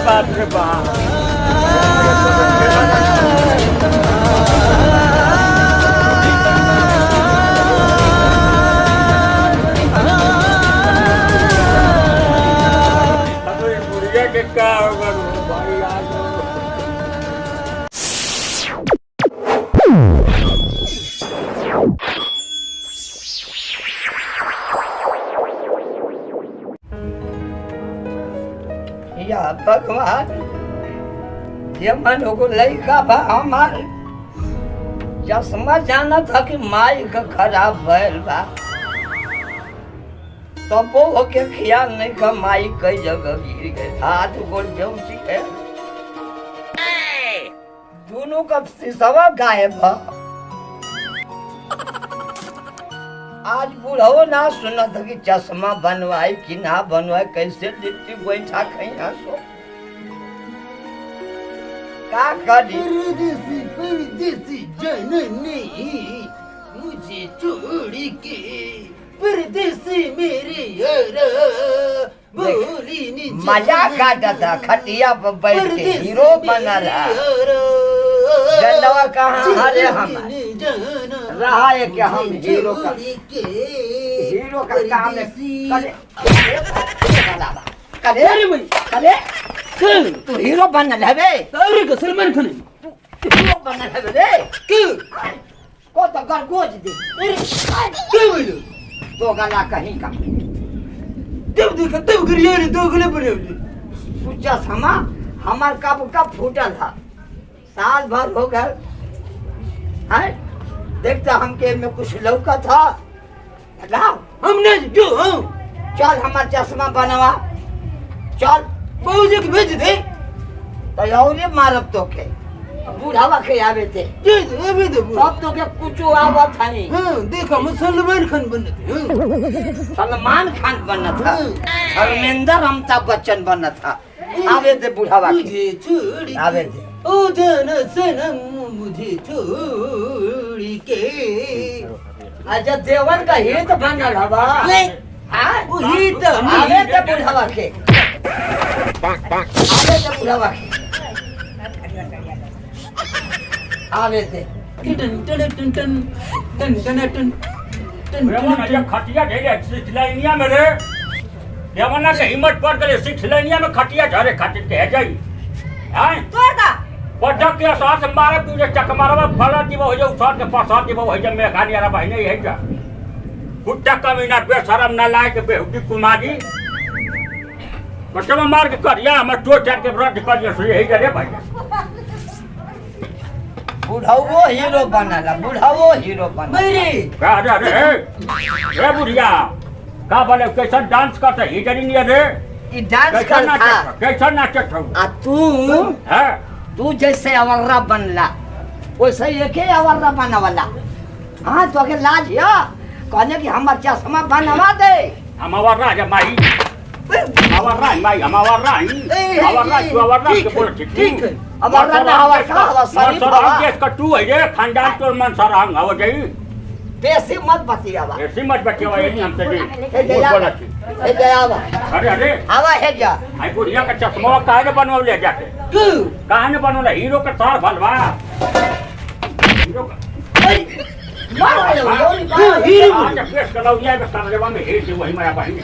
बाप रे बाप क्या होगा भाई आज या भगवान ये मनो को लइका बा हमार चश्मा जाना था कि माई का खराब भइल बा तब वो के ख्याल नहीं का माई कई जगह गिर गए हाथ गोल बेउसी है दोनों का शीशवा गायब है आज बुढ़ो ना सुना था कि चश्मा बनवाए कि ना बनवाए कैसे लिट्टी बैठा कहीं सो का करी परदेसी जननी मुझे छोड़ के परदेसी मेरे यारा बोली नी मजा काटा था खटिया पर बैठ के हीरो बना रहा जनवा कहाँ हरे हम रहा है कि हम हीरो का काम करे तू हीरो बनल है बे अरे का सलमान खान तू हीरो बनल है रे क्यों को तो गरगोज दे क्यों बोलो तो गला कहीं का तब देखा तब करिए रे दो गले बने पूछा समा हमार कब फूटल था साल भर हो गए है देखता हमके में कुछ लौका था लाओ हमने जो हम चल हमार चश्मा बनवा चल बाबूजी के भेज दे तो और मारब तो के बुढ़ावा के आवे थे दे अभी दे सब तो के कुछ आवत था नहीं हां देखा मैं सलमान खान बनने थे सलमान खान बनना था धर्मेंद्र अमिताभ बच्चन बनना था आवे थे बुढ़ावा के मुझे छोड़ आवे थे ओ जाना सनम मुझे छोड़ के अच्छा देवन का हित बनल हवा हां वो हित आवे थे बुढ़ावा के आवे थे बुढ़ावा के आवे थे टन टन टन टन टन टन टन टन रेमन ये खटिया ढेरे सिखलाइनिया में रे देवना के हिम्मत पड़ गए सिखलाइनिया में खटिया झरे खातिर के जाई हैं तोड़ दा पटक के साथ मारे पूरे चक मारवा फला दिबो हो जाऊ साथ के पास दिबो हो जा मैं खानी रा भाई नहीं है जा कुत्ता कमीना बेशरम ना लायक बेहुदी कुमारी बच्चा मार के करिया मैं टोट चाट के ब्रश कर सही है रे भाई बुढ़ाओ हीरो बनला बुढ़ाओ हीरो बन मेरे का रे बुढ़िया का बोले कैसा डांस करता ही जरी नहीं रे ई डांस करता कैसा नाचत हो आ तू है तू जैसे अवर्रा बनला वैसे एके अवर्रा बनवाला हाँ तो के लाज या कहने कि हमार चश्मा बनवा दे हमारा राजा माई हमारा माई हमारा के बोल ठीक है अवर्रा ना हवा का हवा शरीफ हवा देश का तू है रे खानदान तोर मन सरहंग हो जाई बेसी मत बतियावा ऐसी मत बच्चे ये नहीं हमसे जी हे जया हे जया अरे हवा है जा आई बुढ़िया का चश्मा काहे ने बनवा ले जाके क्यों काहे ने बनवा हीरो का तार भलवा हीरो का हीरो आज पेश कलौजिया के सामने में हेट वही माया बहन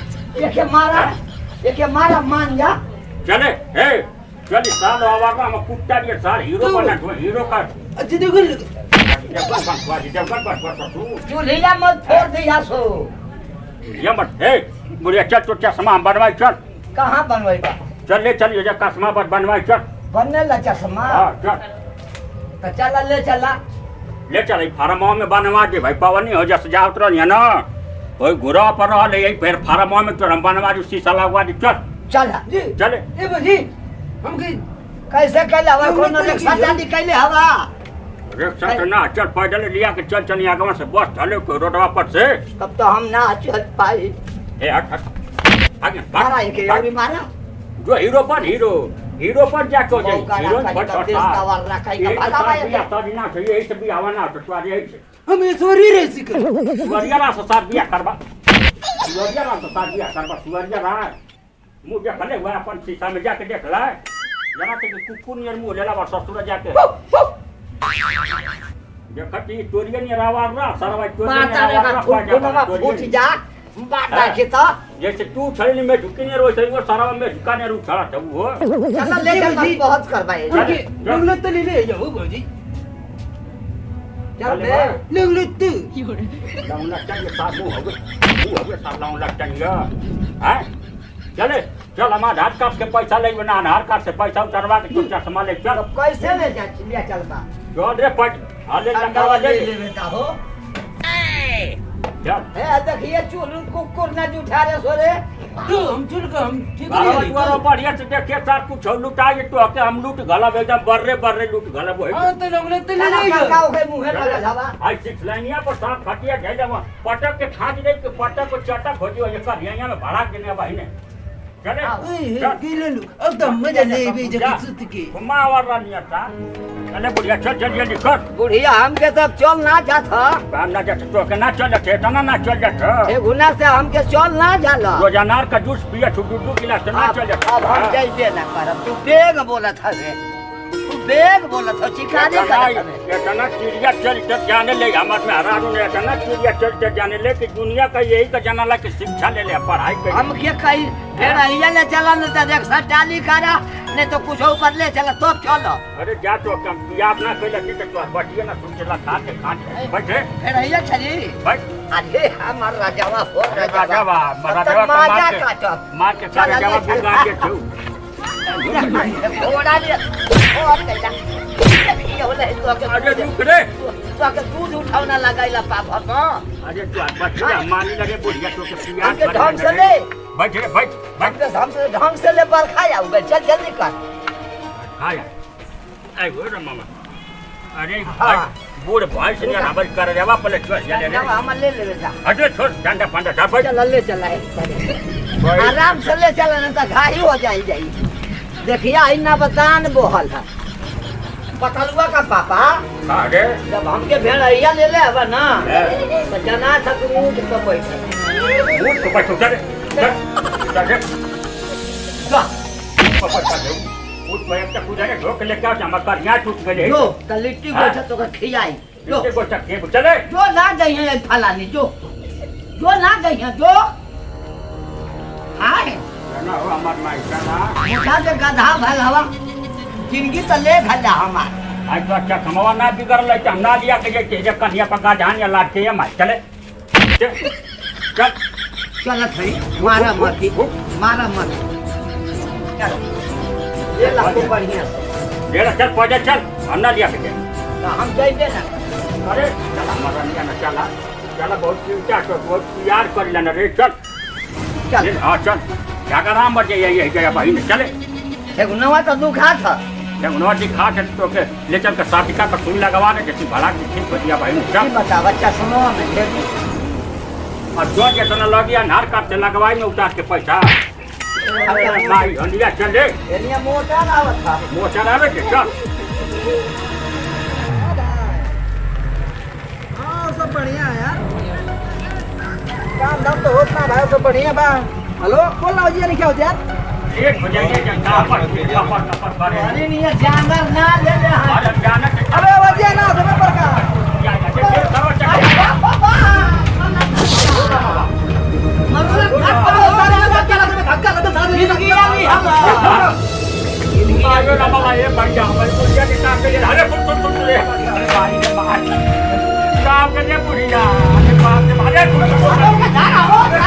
एके मारा मान जा चले हे चल साल आवागा हम कुत्ता दिए साल हीरो बना तो हीरो का अच्छा देखो जब तू लीला मत फोड़ दिया सो ये मत हे बुढ़िया चल तो चश्मा बनवाई चल कहाँ बनवाएगा चल ले चल ये चश्मा बनवाई चल बनने ला चश्मा हाँ चल तो चला ले चल फार्म में बनवा दे भाई पवनी हो जा सजावत रही ना कोई घुरा पर रहा ले फिर फार्म में तो बनवा दी शीशा लगवा दी चल चला जी चले ए बजी हम की कैसे कैले हवा कोनो रिक्शा चाली कैले हवा रिक्शा से ना चल पैदल लिया के चल यहाँ से बस चले रोडवा पर से तब तो हम ना चल पाए ए हट आगे मारा एक और मारा जो हीरो पर जाके हो जाए हीरो पर देश का वार रखाई का भगावा ये तो ना चाहिए इस भी आवाना तो स्वारी है हम ईश्वरी रे सिकर सुवरिया रा साथ बिया करबा सुवरिया रा साथ बिया करबा सुवरिया रा मुझे भले हुआ अपन शीशा में जाके देख ले जना के कुकुर नियर मुंह लेला बा ससुर जाके देखती तोरिया नि रावार ना सरवा तोरिया माता रे का फुटबा फुट जा बाटा के त जैसे तू छली में झुकी ने रोई वो सरवा में झुका ने रू छड़ा था वो चल ले चल बहुत करबाए लंगलत तो ले ले जाओ भौजी चल बे लंगलत लाऊं लगता ये साथ हो गए साथ लाऊं लगता है चले चल हम आधार कार्ड के पैसा ले बना आधार कार्ड से पैसा उतरवा के तुम चश्मा ले चल कैसे ले जा ले चलबा जो रे पट हाले लगावा ले ले बेटा हो चल ए देखिए चूल कुकुर ना उठा रे सोरे तू हम चुल का हम ठीक बाबा बढ़िया से देखे सार कुछ लुटाए तो के हम लूट गला एकदम बर्रे लूट गला वो हां तो लंगलत ले ले का जाओ के मुंह लगा जावा आई सिक्स लाइनिया पर साफ खटिया दे दे पटक के खाज दे के पटक को चटक हो जो ये कर यहाँ में भाड़ा के ने भाई ने चले की ले लू अब तो मजा ले भी जगह सुत के घुमावर रानिया था अरे बुढ़िया चल जल्दी कर बुढ़िया हमके सब चल ना जात काम ना जाते तो के ना चल थे तना ना चल जाते ए गुना से हमके चल ना जाला रोजानार का जूस पिया दू गिलास ना चल जाते अब हम जाइबे ना करब तू बेग बोलत हवे तू बेग बोलत हो चिकारी करत हवे इतना चिड़िया चल तक जाने ले हमर में हरारू ने इतना चिड़िया चल तक जाने ले कि दुनिया का यही का जनाला की शिक्षा ले ले पढ़ाई कर हम के कही फिर अइया ले चला न त देख सटाली करा नहीं तो कुछ ऊपर ले चला तो चलो अरे जा तो कम याद ना कैला कि तो बटिया ना सुन चला खा के बैठे फिर अइया चली बैठ अरे हमार राजावा हो राजावा मार के सारे जवाब बिगाड़ के छू घोड़ा ले और कैला अरे रुक रे तो के दूध उठावना लगाइला पापा का अरे तू बटिया मानी लगे बुढ़िया तो के पिया हमके ढंग से ले बैठ बैठ हमके हमसे ढंग से ले पर खाया हुआ चल जल्दी कर आया आई वो रे मामा अरे भाई बूढ़ भाई से ना बच कर देवा पहले छोड़ जा ले हम ले ले जा अरे छोड़ डंडा फंडा जा बैठ चल ले चला आराम से ले चला ना तो घाई हो जाई देखिए इना बतान बोहल है पतलुआ का पापा अरे जब हमके भेड़ैया ले ले अब ना तो जना था ऊँट पे बैठे ऊँट पे बैठो चल चल पापा चल ऊँट पे एक तक गुजारे ढोक लेके आओ हम कर यहाँ टूट गए जो तो लिट्टी गोटा तो का खियाई जो लिट्टी गोटा के चले जो ना गई है फलानी जो ना गई है जो हाय ना हो हमार माई ना मुठा के गधा भल हवा जिंदगी तो ले भला हमार आज तो अच्छा कमावा ना बिगड़ ले हम ना लिया के जे जे कन्या पका जान या लाट के मार चले चल चल थई मारा मत चल ये लाखों बढ़िया ले चल पौधे चल हम ना लिया के हम जाइए ना अरे चल हमारा लिया ना चला बहुत चिंता तो बहुत प्यार कर लेना रे चल हाँ चल क्या राम बचे यही गया भाई ने चले गुनवा तो दुखा था गुनवा दिखा के तो के ले चल के साथिका पर सुई लगवा दे जैसी भड़ा की ठीक हो दिया भाई ने चल बता बच्चा सुनो में देख और जो जितना लगिया नार काट से लगवाई में उतार के पैसा अरे भाई हंडिया चल दे एनिया मोटा आवत था मोटर आवे के चल हां सब बढ़िया है यार काम धाम तो होता भाई सब बढ़िया बा हेलो बोल ना जी नहीं क्या होता यार एक बजे के जनता पर करे अरे नहीं जानवर ना ले ले अरे जाना के अबे वजह ना समय पर का या के करो चल मतलब धक्का लगा था जिंदगी वाली हम आयो ना बाबा ये बढ़ जा भाई पुलिया के काम के अरे सुन ले अरे भाई ने बात काम के पूरी ना अरे बाप रे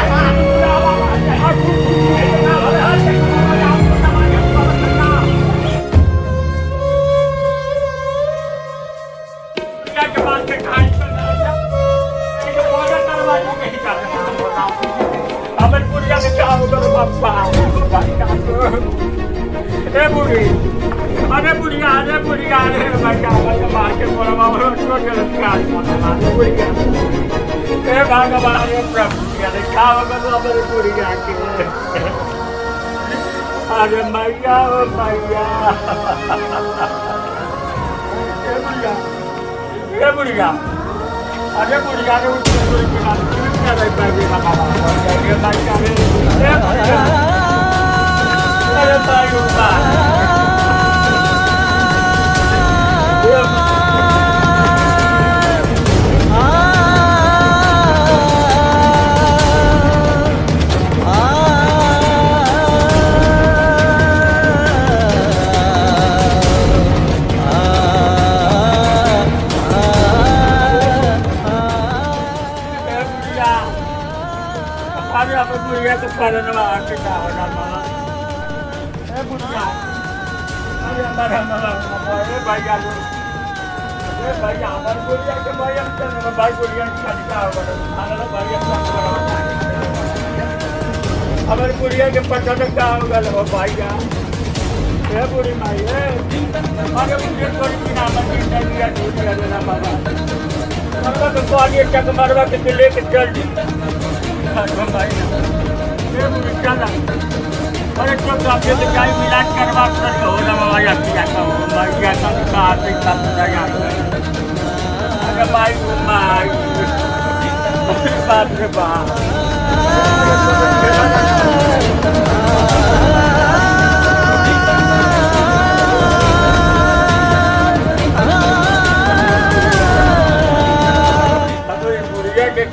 अरे अरे बुढ़िया अरे भैया मार के बोला बाबा बुढ़िया ए भगवान रे प्रभु अरे क्या होगा बाबा बुढ़िया के अरे मैया ओ मैया ए बुढ़िया अरे बुढ़िया रे उठ के अरे बाबा ये मैया रे अरे भाई तो करनवा के का होना मामा ए बुढ़िया अरे हमारा मामा ए भैया लो ए भैया हमारे बुढ़िया के भैया चल भाई बुढ़िया का का होगा हमारा भैया का हमारे बुढ़िया के पता का होगा लो भैया ए बुढ़ी माई ए अरे मुझे थोड़ी बिना मत दिया दूसरा देना बाबा मरवा के पानी चक मरवा के लेके चल दी भाई ये बुढ़ी चला अरे तो काफी तो क्या मिलान करवा कर हो ना बाबा या क्या का भाई क्या का साथ ही सब यार अरे भाई बाप रे बाप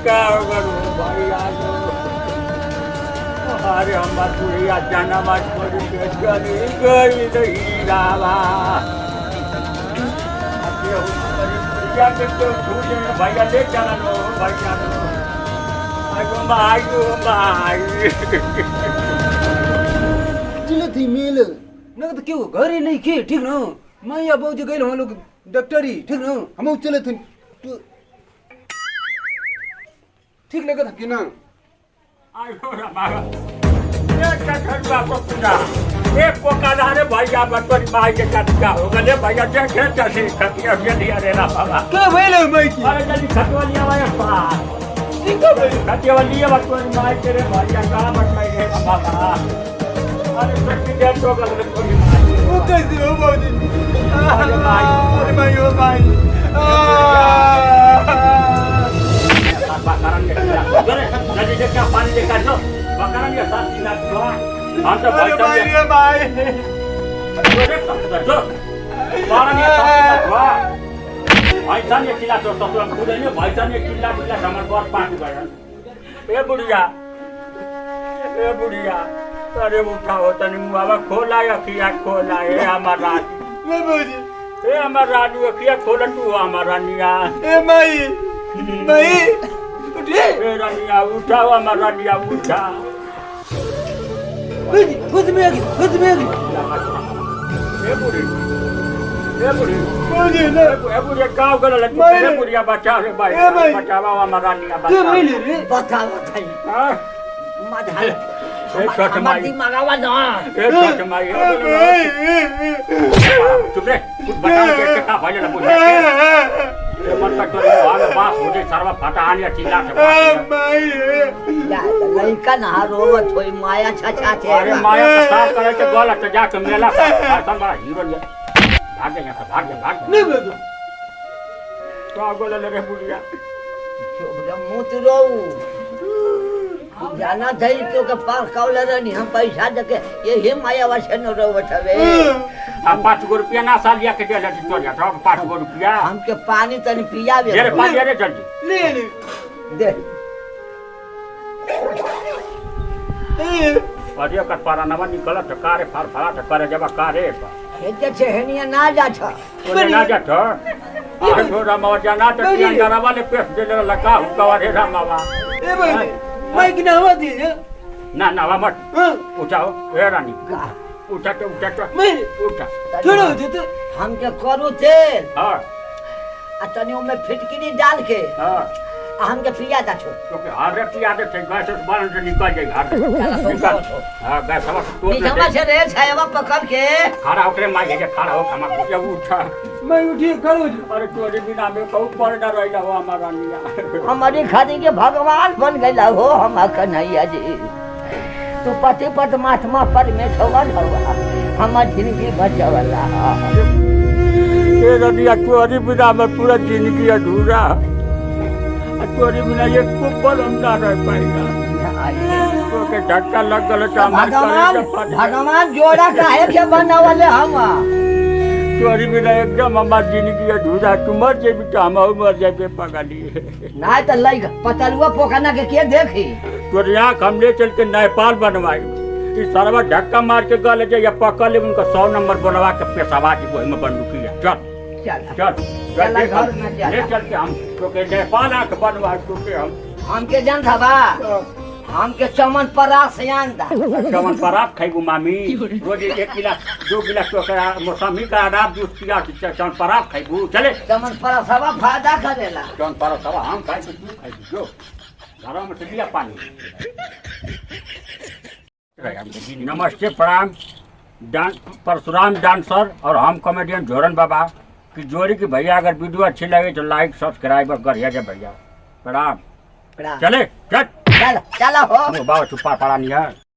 क्या होगा भाई आज अरे हमार बुढ़िया जाना मत छोड़ के चली गई नहीं रावा बुढ़िया के तो झूठ भैया ले चला लो भैया भाई चिल्ले थी मेल न तो क्यों घर ही नहीं खे ठीक न मैं या बहुत गए हम लोग डॉक्टरी ठीक न हम चले थे ठीक लगा था कि ना आयो रमा ये कठर बाप पूजा एक को कादारे भैया बटोरी माई के कटका हो गले भैया देखे चसी खतिया ये दिया रे ना बाबा क्या भइले माई की अरे जल्दी खतवालिया वाला पास ठीक है खतिया वाली बटोरी माई के रे भैया का बटवाई रे बाबा अरे सच्ची दे तो गले कोई वो कैसे हो बाबूजी अरे माई ओ माई bakaran dia. Boleh, jadi dia kan panik dia kan tu. Bakaran dia saat silat doa. Anda baca dia. Boleh tak tu? Bakaran dia saat silat doa. Baca dia silat doa satu orang kuda ni baca dia silat sama buat pandu bayan. बुढ़िया अरे उठाओ तनी मुआवा खोला या किया खोला है हमारा बाबूजी ए हमारा राजू किया खोला तू हमारा निया ए माई उठिए ए रानिया उठाओ हमारा रानिया उठा खुद में आ गई ए बुढ़ी ए बुढ़िया गाँव गला लगी ए बुढ़िया बचा रे भाई बचावा हमारा रानिया बता छोट माई दिमागवा ना छोट माई चुप रे कुछ बताओ के क्या भाई ना बोल ये मत तो भाग बास मुझे सर्व फटानिया चिल्ला के लइका ना रोवत होई माया छछा थे अरे माया का साफ करे के गोला तो जाके मेला ऐसा बड़ा हीरो ये भाग यहां से भाग नहीं बाबू तो गोला ले रे बुढ़िया छोबरा मुत रो जाना थई तो के पास कावला रनी हम पैसा देके ये माया वसन रोवत हवे हम 5 रुपया ना साल लिया के दे ले तोरिया तो 5 रुपया हमके पानी तनी पियावे रे पानी रे जल्दी ले दे अरे का पारा नवा निकल त कारे फार फारा त करे जब कारे हेते छहनिया ना जा छ ओने ना जा छ अरे छोरा मवा जाना त किया वाले पेस दे लगा हुआ रे रामावा ए भाई मैं कि ना हुआ दी ना ना मत उठाओ ए रानी उठा तो मैं उठा थोड़ा तो हमके करू तेल हां आ तनी में फिटकिनी डाल के हां हमके पिया दा छो तो के हारे पिया दे से गैस बालन से निकल जाए घर निकल हां गैस सब तो निकलवा से रे छायवा पकड़ के खड़ा होके मार के खड़ा हो खमा के उठा मैं उठी करो अरे तोरे बिना में कहू पर न रहिला हो हमारा निया हमारी खादी के भगवान बन गइला हो हम कन्हैया जी तू पति परमात्मा परमेश्वर हवा हमार जिंदगी बचावला ये रनिया तोरी बिना में पूरा जिंदगी अधूरा तोरी बिना एक पल हम ना रह पाएगा तो के झटका लग गल त भगवान जोड़ा काहे के बनावले हम तोरी बिना एकदम हमार जिंदगी अधूरा तू मर जेबी तो हम मर जाबे पगली ना त लई पतलुआ पोखना के देखी तोर आँख हम ले चल के नेपाल बनवाई इस सरवा धक्का मार के गल जे या पकड़ ले उनका 100 नंबर बनवा के पेशवा जी को में बंदूकिया चल ले चल के हम तो के नेपाल आँख बनवा तो के हम के जान था बा हमके चमन परा से आंदा चमन परात खाइबू मामी रोज 1 गिलास 2 गिलास तो करा मौसमी का अनार जूस पिया चमन परात खाइबू चले चमन परा सब फायदा करेला चमन परात सब हम खाइ तो तू खाइबू जो घर में से लिया पानी नमस्ते प्रणाम परशुराम डांसर और हम कॉमेडियन झोरन बाबा की जोड़ी की भैया अगर वीडियो अच्छी लगे तो लाइक सब्सक्राइब करिए भैया प्रणाम चले चल चल चला हो बाबा चुप्पा पड़ा नहीं है।